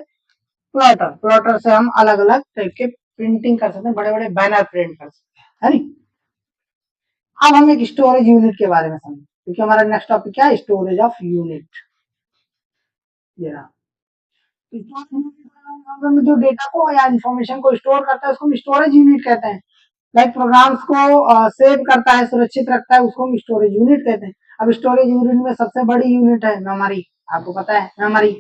प्लॉटर। प्लॉटर से हम अलग अलग टाइप के प्रिंटिंग कर सकते हैं, बड़े बड़े बैनर प्रिंट कर सकते हैं, है नी? अब हम एक स्टोरेज यूनिट के बारे में समझें, क्योंकि हमारा नेक्स्ट टॉपिक क्या है? Storage of unit. ये रहा। में जो डेटा को या इंफॉर्मेशन को स्टोर करता है उसको हम स्टोरेज यूनिट कहते हैं। लाइक प्रोग्राम्स को सेव करता है, सुरक्षित रखता है, उसको हम स्टोरेज यूनिट कहते हैं। अब स्टोरेज यूनिट में सबसे बड़ी यूनिट है मेमोरी। आपको पता है मेमोरी।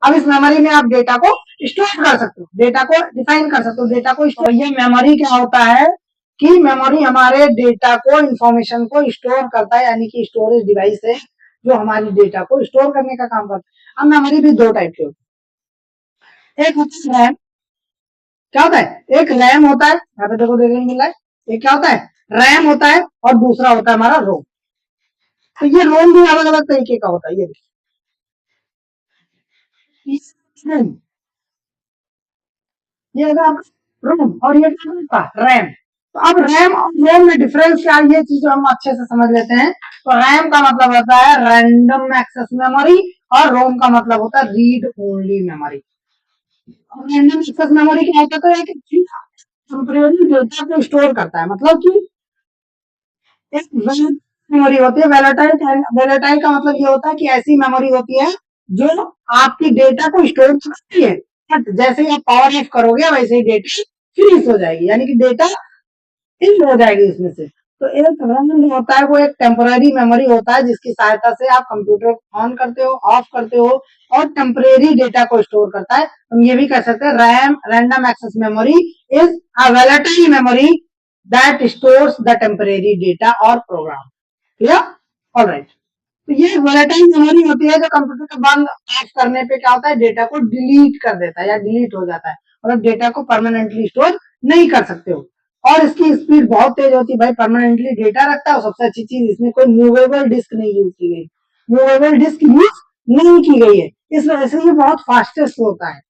अब इस मेमोरी में आप डेटा को स्टोर कर सकते हो, डेटा को डिफाइन कर सकते हो, डेटा को स्टोर। ये मेमोरी क्या होता है कि मेमोरी हमारे डेटा को, इंफॉर्मेशन को स्टोर करता है, यानी कि स्टोरेज डिवाइस है जो हमारी डेटा को स्टोर करने का काम करता है। अब मेमोरी भी दो टाइप की होती है। एक होता है रैम। क्या होता है? एक रैम होता है, यहाँ पे देखो देखने मिल रहा है। एक क्या होता है? रैम होता है, और दूसरा होता है हमारा रोम। तो ये रोम भी अलग अलग तरीके का होता है। ये देखिए, ये अगर आप रोम और ये क्या होता है? रैम। तो अब रैम और रोम में डिफरेंस क्या है, ये चीज हम अच्छे से समझ लेते हैं। तो रैम का मतलब होता है रैंडम एक्सेस मेमोरी, और रोम का मतलब होता है read only memory. Random access memory क्या होता है? एक टेम्परेरी डेटा को स्टोर करता है, मतलब कि एक मेमोरी होती है वैलेटाइल। वैलेटाइल का मतलब ये होता है कि ऐसी मेमोरी होती है जो आपकी डेटा को स्टोर करती है, बट जैसे ही आप पावर ऑफ करोगे वैसे ही डेटा फ्रीज हो जाएगी, यानी कि डेटा इन हो जाएगी इसमें से। तो एक रैम जो होता है वो एक टेम्पररी मेमोरी होता है जिसकी सहायता से आप कंप्यूटर ऑन करते हो, ऑफ करते हो और टेम्परेरी डेटा को स्टोर करता है। हम ये भी कह सकते हैं RAM random access memory is a volatile memory that stores the temporary data और प्रोग्राम। क्लियर? ऑलराइट। तो ये वोलेटाइल मेमोरी होती है जो कंप्यूटर को बंद ऑफ करने पे क्या होता है, डेटा को डिलीट कर देता है या डिलीट हो जाता है और अब डेटा को परमानेंटली स्टोर नहीं कर सकते हो। और इसकी स्पीड बहुत तेज होती है भाई, परमानेंटली डेटा रखता है और सबसे अच्छी चीज इसमें कोई मूवेबल डिस्क नहीं यूज की गई, मूवेबल डिस्क यूज नहीं की गई है, इस वजह से ये बहुत फास्टेस्ट होता है।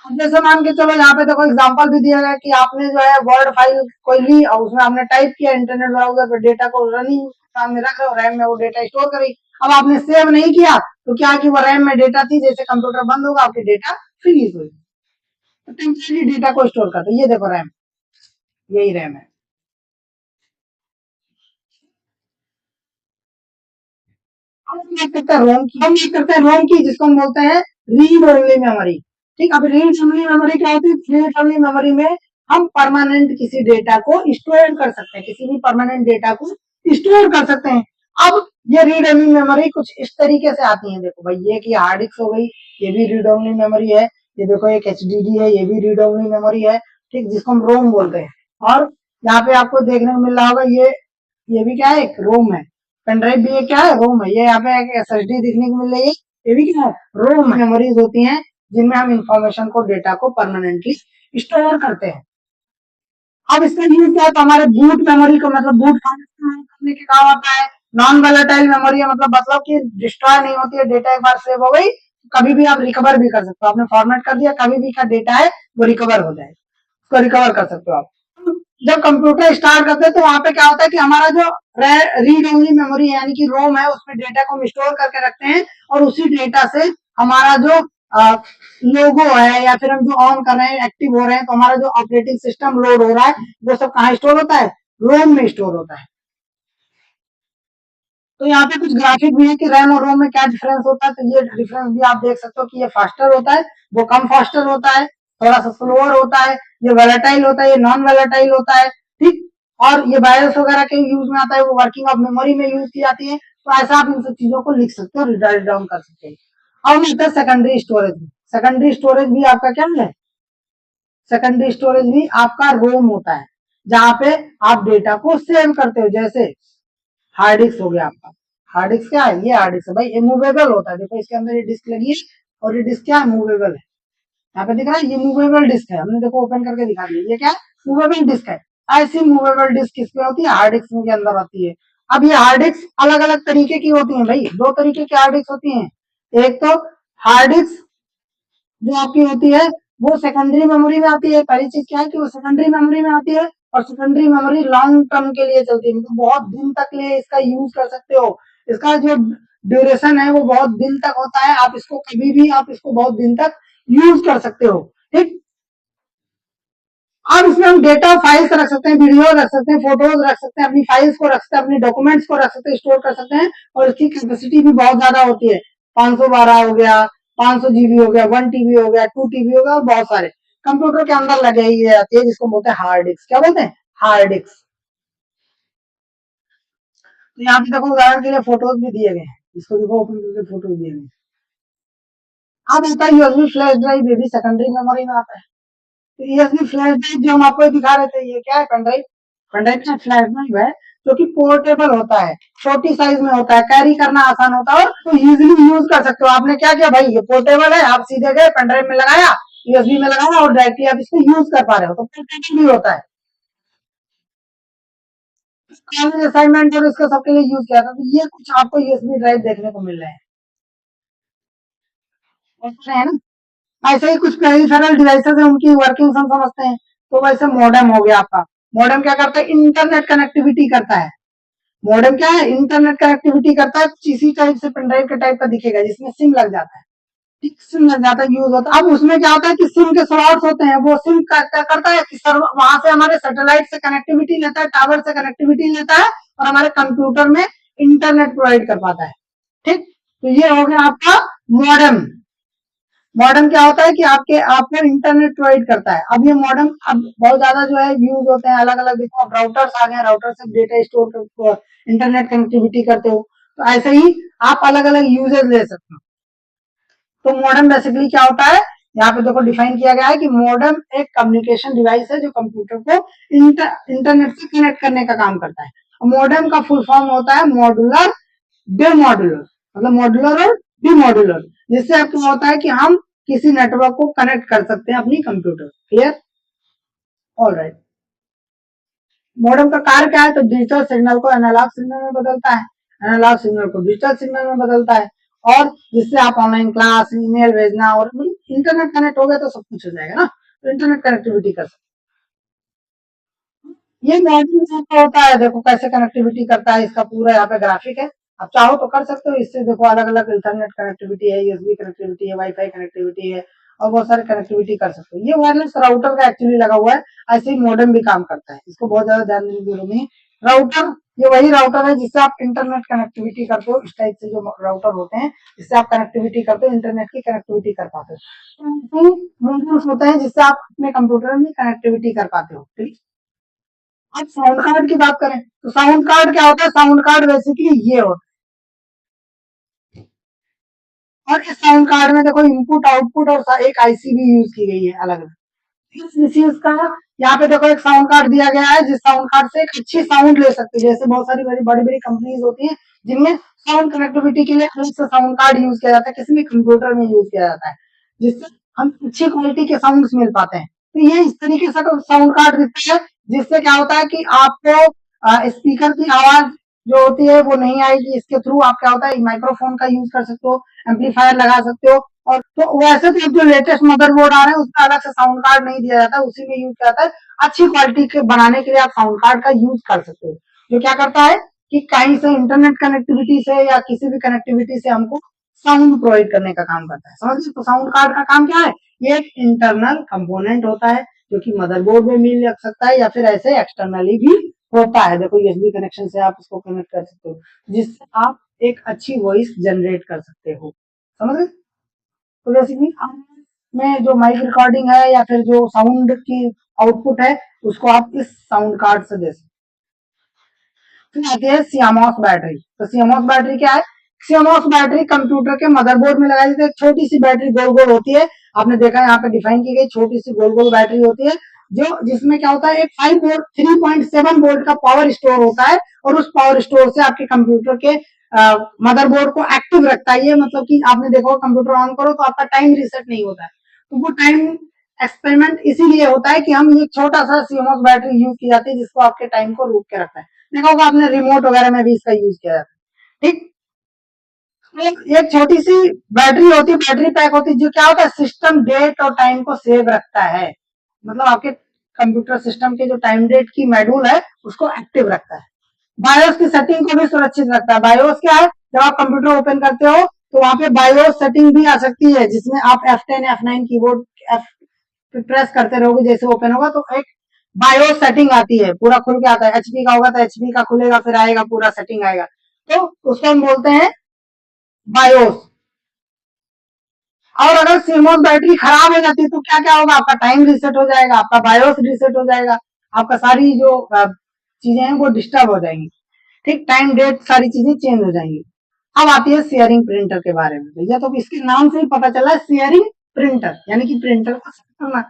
अब जैसे मान के चलो यहाँ पे देखो एग्जांपल भी दिया गया कि आपने जो है वर्ड फाइल कोई ली और उसमें आपने टाइप किया इंटरनेट ब्राउजर पे, डेटा को रनिंग सामने रख रहे हो, रैम में वो डेटा स्टोर करी। अब आपने सेव नहीं किया तो क्या कि वो रैम में डेटा थी, जैसे कंप्यूटर बंद होगा आपकी डेटा फिनिश हुई, तो टेम्परेरी डेटा को स्टोर करते हैं। ये देखो रैम, यही रैम है। हम बात करते हैं रोम की, हम बात करते हैं रोम की जिसको हम बोलते हैं रीड ओनली मेमोरी। ठीक, अब रीड ओनली मेमोरी क्या होती है? रीड ओनली मेमोरी में हम परमानेंट किसी डेटा को स्टोर कर सकते हैं, किसी भी परमानेंट डेटा को स्टोर कर सकते हैं। अब ये रीड ओनली मेमोरी कुछ इस तरीके से आती है, देखो भाई ये कि हार्ड डिस्क हो गई, ये भी रीड ओनली मेमोरी है। ये देखो एक एचडीडी है, ये भी रीड ओनली मेमोरी है, ठीक, जिसको हम रोम बोलते हैं। और यहाँ पे आपको देखने को मिल रहा होगा ये भी क्या है, एक रोम है। पेन ड्राइव भी ये क्या है, रोम है। ये यहाँ पे एक एसएसडी देखने को मिल रही है, ये भी क्या है, रोम मेमोरीज होती हैं जिनमें हम इंफॉर्मेशन को, डेटा को परमानेंटली स्टोर करते हैं। अब इसका यूज क्या है, तो हमारे बूट मेमोरी को मतलब बूट करने के काम आता है। नॉन वोलेटाइल मेमोरी है, मतलब कि डिस्ट्रॉय नहीं होती है, डेटा एक बार सेव हो गई कभी भी आप रिकवर भी कर सकते हो, आपने फॉर्मेट कर दिया कभी भी का डेटा है वो रिकवर हो जाए, उसको रिकवर कर सकते हो आप। जब कंप्यूटर स्टार्ट करते हैं तो वहां पे क्या होता है कि हमारा जो रीड ओनली मेमोरी यानी कि रोम है उसमें डेटा को हम स्टोर करके रखते हैं और उसी डेटा से हमारा जो लोगो है या फिर हम जो ऑन कर रहे हैं, एक्टिव हो रहे हैं, तो हमारा जो ऑपरेटिंग सिस्टम लोड हो रहा है वो सब कहाँ स्टोर होता है, रोम में स्टोर होता है। तो यहाँ पे कुछ ग्राफिक भी है कि रैम और रोम में क्या डिफरेंस होता है, तो ये डिफरेंस भी आप देख सकते हो कि ये फास्टर होता है, वो कम फास्टर होता है, थोड़ा सा स्लोअर होता है, ये वोलेटाइल होता है, ये नॉन वोलेटाइल होता है। ठीक, और ये बायोस वगैरह के यूज में आता है, वो वर्किंग ऑफ मेमोरी में यूज की जाती है। तो ऐसा आप इन सब चीजों को लिख सकते हो, राइट डाउन कर सकते हैं। अब मिलता है सेकेंडरी स्टोरेज। सेकेंडरी स्टोरेज भी आपका क्या है, सेकेंडरी स्टोरेज भी आपका रोम होता है जहां पे आप डेटा को सेव करते हो। जैसे हार्ड डिस्क हो गया आपका, हार्ड डिस्क क्या है, ये हार्ड डिस्क है भाई, ये मूवेबल होता है। देखो इसके अंदर ये डिस्क लगी है और ये डिस्क क्या है, मूवेबल है। यहाँ पे दिख रहा है ये मूवेबल डिस्क है, हमने देखो ओपन करके दिखा दिया, ये क्या है, मूवेबल डिस्क है। ऐसी मूवेबल डिस्क किसमें होती है, हार्ड डिस्क के अंदर होती है। अब ये हार्ड डिस्क अलग अलग तरीके की होती है भाई, दो तरीके की हार्ड डिस्क होती है। एक तो हार्ड डिस्क जो आपकी होती है वो सेकेंडरी मेमोरी में आती है। पहली चीज क्या है कि वो सेकेंडरी मेमोरी में आती है और सेकेंडरी मेमोरी लॉन्ग टर्म के लिए चलती है, मतलब बहुत दिन तक लिए इसका यूज कर सकते हो। इसका जो ड्यूरेशन है वो बहुत दिन तक होता है, आप इसको कभी भी आप इसको बहुत दिन तक यूज कर सकते हो। ठीक, अब इसमें हम डेटा फाइल्स रख सकते हैं, वीडियो रख सकते हैं, फोटोज रख सकते हैं, अपनी फाइल्स को रख सकते हैं, अपनी डॉक्यूमेंट्स को रख सकते हैं, स्टोर कर सकते हैं। और इसकी कैपेसिटी भी बहुत ज्यादा होती है, 512 हो गया, 500 जीबी हो गया, 1 TB हो गया, 2 TB हो गया, और बहुत सारे कंप्यूटर के अंदर लगे ही जाती है जिसको बोलते हैं हार्ड डिस्क। क्या बोलते हैं, हार्ड डिस्क। तो यहाँ पे देखो उदाहरण के लिए फोटोज भी दिए गए हैं, इसको देखो ओपन करके फोटोज दिए गए। अब आता है यूएसबी फ्लैश ड्राइव, ये भी सेकेंडरी मेमोरी में आता है। तो यूएसबी फ्लैश ड्राइव जो हम आपको दिखा रहे थे, ये क्या है, पेन ड्राइव। पेन ड्राइव क्या फ्लैश ड्राइव है जो कि पोर्टेबल होता है, छोटी साइज में होता है, कैरी करना आसान होता है और तो इजीली यूज कर सकते हो। आपने क्या किया भाई, ये पोर्टेबल है, आप सीधे गए पेन ड्राइव में लगाया, यूएसबी में लगाया और डायरेक्टली आप इसको यूज कर पा रहे हो, तो पोर्टेबल भी होता है। कॉलेज असाइनमेंट और इसका सबके लिए यूज किया था, तो ये कुछ आपको यूएसबी ड्राइव देखने को मिल रहे हैं ना। ऐसे ही कुछ पेरिफेरल डिवाइसेस है, उनकी वर्किंग हम समझते हैं। तो वैसे मॉडेम हो गया आपका, मॉडेम क्या करता है, इंटरनेट कनेक्टिविटी करता है। मॉडेम क्या है, इंटरनेट कनेक्टिविटी करता है, कुछ इसी टाइप से पेनड्राइव के टाइप का दिखेगा जिसमें सिम लग जाता है। ठीक, सिम लग जाता है, यूज होता है। अब उसमें क्या होता है कि सिम के स्लॉट्स होते हैं, वो सिम क्या करता है कि सर वहां से हमारे सैटेलाइट से कनेक्टिविटी लेता है, टावर से कनेक्टिविटी लेता है और हमारे कंप्यूटर में इंटरनेट प्रोवाइड कर पाता है। ठीक, तो ये हो गया आपका मॉडेम। मॉडेम क्या होता है कि आपको इंटरनेट प्रोवाइड करता है। अब ये मॉडेम अब बहुत ज्यादा जो है यूज होते हैं, अलग अलग देखो, अब राउटर्स आ गए, राउटर से डेटा स्टोर कर इंटरनेट कनेक्टिविटी करते हो, तो ऐसे ही आप अलग अलग यूजेस ले सकते हो। तो मॉडेम बेसिकली क्या होता है, यहाँ पे देखो डिफाइन किया गया है कि मॉडेम एक कम्युनिकेशन डिवाइस है जो कंप्यूटर को इंटरनेट से कनेक्ट करने का काम करता है। मॉडेम का फुल फॉर्म होता है मॉड्यूलर डेमॉड्यूलर, मतलब मॉड्यूलर और डिमॉड्यूलर, जिससे अब क्या होता है कि हम किसी नेटवर्क को कनेक्ट कर सकते हैं अपनी computer. Clear? All right. Modem का कार्य क्या है, तो डिजिटल सिग्नल को एनालॉग सिग्नल में बदलता है, एनालॉग सिग्नल को डिजिटल सिग्नल में बदलता है, और जिससे आप ऑनलाइन क्लास, ईमेल भेजना, और इंटरनेट कनेक्ट हो गया तो सब कुछ हो जाएगा ना, तो इंटरनेट कनेक्टिविटी कर सकते हैं। ये मॉड्यूल का होता है, देखो कैसे कनेक्टिविटी करता है, इसका पूरा यहाँ पे ग्राफिक है, आप चाहो तो कर सकते हो इससे। देखो अलग अलग इंटरनेट कनेक्टिविटी है, यूएसबी कनेक्टिविटी है, वाईफाई कनेक्टिविटी है, और बहुत सारे कनेक्टिविटी कर सकते हो। ये वायरलेस राउटर का एक्चुअली लगा हुआ है, ऐसे ही मॉडेम भी काम करता है, इसको बहुत ज्यादा ध्यान देने की जरूरत नहीं। राउटर, ये वही राउटर है जिससे आप इंटरनेट कनेक्टिविटी करते हो, इस टाइप से जो राउटर होते हैं जिससे आप कनेक्टिविटी करते हो, इंटरनेट की कनेक्टिविटी कर पाते हो। तो मॉड्यूल्स होते हैं जिससे आप अपने कंप्यूटर में कनेक्टिविटी कर पाते हो। ठीक। अब साउंड कार्ड की बात करें तो साउंड कार्ड क्या होता है, साउंड कार्ड बेसिकली ये होता है, और इस साउंड कार्ड में देखो इनपुट आउटपुट और एक आईसी भी यूज की गई है अलग अलग। इस चीज का यहाँ पे देखो एक साउंड कार्ड दिया गया है, जिस साउंड कार्ड से एक अच्छी साउंड ले सकते हैं। जैसे बहुत सारी बड़ी बड़ी कंपनीज होती है जिनमें साउंड कनेक्टिविटी के लिए अलग से साउंड कार्ड यूज किया जाता है, किसी भी कंप्यूटर में यूज किया जाता है, जिससे हम अच्छी क्वालिटी के साउंड मिल पाते हैं। तो ये इस तरीके से साउंड कार्ड दिखता है, जिससे क्या होता है कि आपको स्पीकर की आवाज जो होती है वो नहीं आएगी, इसके थ्रू आप क्या होता है माइक्रोफोन का यूज कर सकते हो, एम्पलीफायर लगा सकते हो। और तो वैसे तो जो लेटेस्ट मदरबोर्ड आ रहे हैं उसमें अलग से साउंड कार्ड नहीं दिया जाता है, उसी में यूज किया जाता है। अच्छी क्वालिटी के बनाने के लिए आप साउंड कार्ड का यूज कर सकते हो, जो क्या करता है कि कहीं से इंटरनेट कनेक्टिविटी से या किसी भी कनेक्टिविटी से हमको साउंड प्रोवाइड करने का काम करता है। समझ लो, तो साउंड कार्ड का काम क्या है, ये एक इंटरनल कंपोनेंट होता है जो कि मदरबोर्ड में मिल लग सकता है या फिर ऐसे एक्सटर्नली भी होता है। देखो यूएसबी कनेक्शन से आप इसको कनेक्ट कर सकते हो, जिससे आप एक अच्छी वॉइस जनरेट कर सकते हो। समझ गए? तो बेसिकली में जो माइक रिकॉर्डिंग है या फिर जो साउंड की आउटपुट है उसको आप इस साउंड कार्ड से दे सकते। फिर आती है सियामोस बैटरी। तो सियामोस बैटरी क्या है, सियामोस बैटरी कंप्यूटर के मदरबोर्ड में लगाई जाती है। छोटी सी बैटरी गोल गोल होती है, आपने देखा है यहाँ पे डिफाइन की गई, छोटी सी गोल गोल बैटरी होती है, जो जिसमें क्या होता है एक 5 वोल्ट 3.7 वोल्ट का पावर स्टोर होता है, और उस पावर स्टोर से आपके कंप्यूटर के मदरबोर्ड को एक्टिव रखता है। ये मतलब कि आपने देखा कंप्यूटर ऑन करो तो आपका टाइम रीसेट नहीं होता है, तो वो टाइम एक्सपेरिमेंट इसीलिए होता है कि हम ये छोटा सा सीएमओएस बैटरी यूज की जाती है, जिसको आपके टाइम को रोक के रखता है। देखा होगा आपने रिमोट वगैरह में भी इसका यूज किया जाता है। ठीक। एक छोटी सी बैटरी होती है, बैटरी पैक होती है, जो क्या होता है सिस्टम डेट और टाइम को सेव रखता है, मतलब आपके कंप्यूटर सिस्टम के जो टाइम डेट की मॉड्यूल है उसको एक्टिव रखता है। बायोस की सेटिंग को भी सुरक्षित रखता है। बायोस क्या है, जब आप कंप्यूटर ओपन करते हो तो वहां पे बायोस सेटिंग भी आ सकती है, जिसमें आप F10 F9 कीबोर्ड प्रेस करते रहोगे, जैसे ओपन होगा तो एक बायोस सेटिंग आती है, पूरा खुल के आता है। एचपी का होगा तो एचपी का खुलेगा, फिर आएगा पूरा सेटिंग आएगा, तो उसको हम बोलते हैं बायोस। और अगर सीमोस बैटरी खराब हो जाती है तो क्या क्या होगा, आपका टाइम रिसेट हो जाएगा, आपका बायोस रिसेट हो जाएगा, आपका सारी जो चीजें हैं वो डिस्टर्ब हो जाएंगी। ठीक, टाइम डेट सारी चीजें चेंज हो जाएंगी। अब आती है शेयरिंग प्रिंटर के बारे में। भैया तो इसके नाम से ही पता चला है शेयरिंग प्रिंटर, यानी कि प्रिंटर को करना।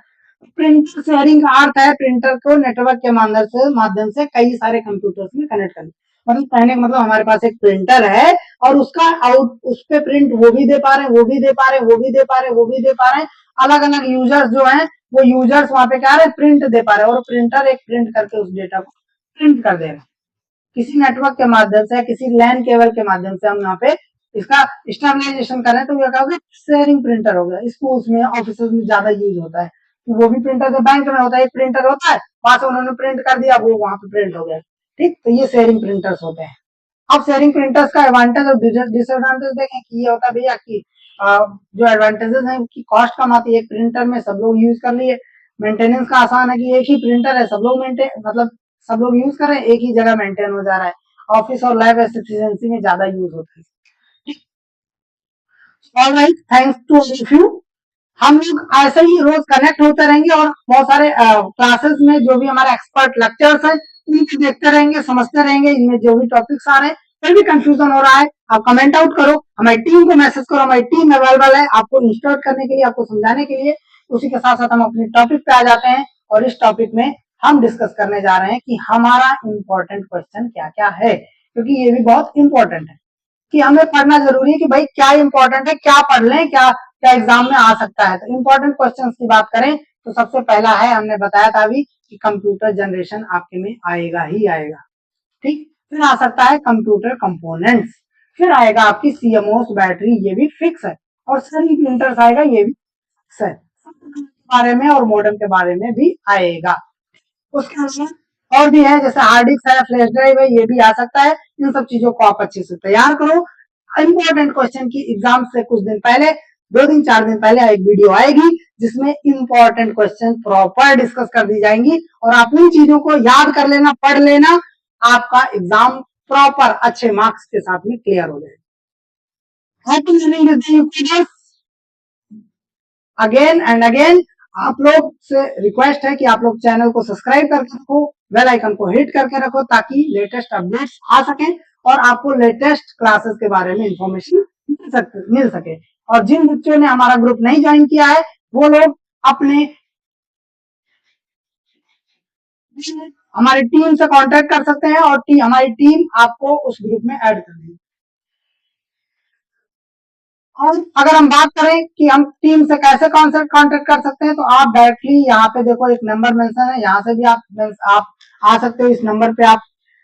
प्रिंटर शेयरिंग का अर्थ है प्रिंटर को नेटवर्क के माध्यम से कई सारे कंप्यूटर्स में कनेक्ट करना। मतलब कहने का मतलब हमारे पास एक प्रिंटर है और उसका आउट उस पे प्रिंट वो भी दे पा रहे हैं, वो भी दे पा रहे हैं, वो भी दे पा रहे हैं, वो भी दे पा रहे हैं। अलग अलग यूजर्स जो हैं वो यूजर्स वहां पे क्या रहे प्रिंट दे पा रहे हैं, और प्रिंटर एक प्रिंट करके उस डेटा को प्रिंट कर दे रहे हैं। किसी नेटवर्क के माध्यम से, किसी लैन केबल के माध्यम से हम यहाँ पे इसका स्टेबलाइजेशन करें तो यह क्या होगा, शेयरिंग प्रिंटर हो गया। स्कूल्स में, ऑफिस में ज्यादा यूज होता है, तो वो भी प्रिंटर से, बैंक में होता है, एक प्रिंटर होता है, वहां से उन्होंने प्रिंट कर दिया, वो वहां पे प्रिंट हो गया। ठीक, तो ये शेयरिंग प्रिंटर्स होते हैं। अब शेयरिंग प्रिंटर्स का एडवांटेज और डिसएडवांटेज देखें कि ये होता है भैया कि जो एडवांटेजेस हैं उसकी कॉस्ट कम आती है, एक प्रिंटर में सब लोग यूज कर लिए। मेंटेनेंस का आसान है कि एक ही प्रिंटर है, सब लोग मेंटेन मतलब सब लोग यूज कर रहे हैं, एक ही जगह मेंटेन हो जा रहा है। ऑफिस और लैब एफिशिएंसी में ज्यादा यूज होता है। Alright, thanks to all of you. हम लोग ऐसे ही रोज कनेक्ट होते रहेंगे और बहुत सारे क्लासेस में जो भी हमारे एक्सपर्ट लेक्चर्स हैं उनको देखते रहेंगे, समझते रहेंगे, इनमें जो भी टॉपिक्स आ रहे हैं, फिर भी कंफ्यूजन हो रहा है, आप कमेंट आउट करो, हमारी टीम को मैसेज करो, हमारी टीम अवेलेबल है आपको इंस्टॉल करने के लिए, आपको समझाने के लिए। उसी के साथ साथ हम अपने टॉपिक पे आ जाते हैं और इस टॉपिक में हम डिस्कस करने जा रहे हैं कि हमारा इंपॉर्टेंट क्वेश्चन क्या क्या है, क्योंकि ये भी बहुत इंपॉर्टेंट है कि हमें पढ़ना जरूरी है कि भाई क्या इंपॉर्टेंट है, क्या पढ़ लें, क्या क्या एग्जाम में आ सकता है। तो इंपॉर्टेंट क्वेश्चंस की बात करें तो सबसे पहला है, हमने बताया था अभी कि कंप्यूटर जनरेशन आपके में आएगा ही आएगा, ठीक। फिर आ सकता है कंप्यूटर कंपोनेंट्स, फिर आएगा आपकी सीएमओस बैटरी, ये भी फिक्स है, और सभी प्रिंटर्स आएगा, ये भी फिक्स है, के बारे में और मॉडर्न के बारे में भी आएगा। उसके अलावा और भी है, जैसे हार्ड डिस्क है, फ्लैश ड्राइव है, ये भी आ सकता है। इन सब चीजों को आप अच्छे से तैयार करो। इंपॉर्टेंट क्वेश्चन की एग्जाम से कुछ दिन पहले, 2 दिन 4 दिन पहले एक वीडियो आएगी जिसमें इंपॉर्टेंट क्वेश्चन प्रॉपर डिस्कस कर दी जाएंगी और आप उन चीजों को याद कर लेना, पढ़ लेना, आपका एग्जाम प्रॉपर अच्छे मार्क्स के साथ में क्लियर हो जाएगा। Happy learning with YouTubers, again and again आप लोग से रिक्वेस्ट है कि आप लोग चैनल को सब्सक्राइब करके रखो, बेल आइकन को हिट करके रखो ताकि लेटेस्ट अपडेट्स आ सके और आपको लेटेस्ट क्लासेस के बारे में इंफॉर्मेशन मिल सके। और जिन बच्चों ने हमारा ग्रुप नहीं ज्वाइन किया है वो लोग अपने हमारी टीम से कांटेक्ट कर सकते हैं और हमारी टीम आपको उस ग्रुप में ऐड कर देगी। और अगर हम बात करें कि हम टीम से कैसे कांटेक्ट कर सकते हैं तो आप डायरेक्टली यहाँ पे देखो एक नंबर मेंशन है, यहाँ से भी आप आ सकते हो, इस नंबर पे आप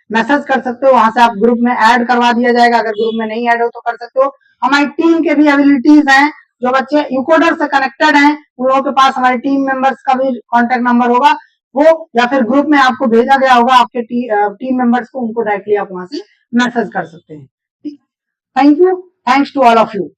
मैसेज कर सकते हो, वहां से आप ग्रुप में ऐड करवा दिया जाएगा, अगर ग्रुप में नहीं ऐड हो तो कर सकते हो। हमारी टीम के भी एबिलिटीज हैं, जो बच्चे यूकोडर से कनेक्टेड हैं उन लोगों के पास हमारे टीम मेंबर्स का भी कॉन्टेक्ट नंबर होगा, वो या फिर ग्रुप में आपको भेजा गया होगा आपके टीम मेंबर्स को, उनको डायरेक्टली आप वहां से मैसेज कर सकते हैं। Thank you, thanks to all of you.